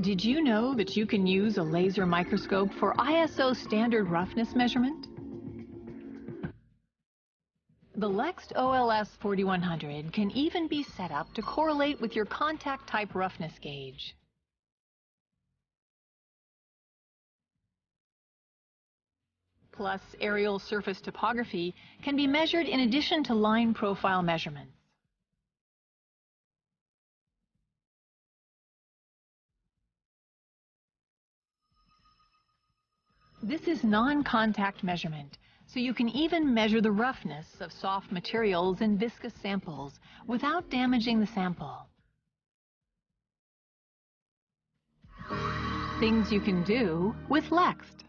Did you know that you can use a laser microscope for ISO standard roughness measurement? The Lext OLS 4100 can even be set up to correlate with your contact type roughness gauge. Plus, aerial surface topography can be measured in addition to line profile measurements. This is non-contact measurement, so you can even measure the roughness of soft materials in viscous samples without damaging the sample. Things you can do with Lext.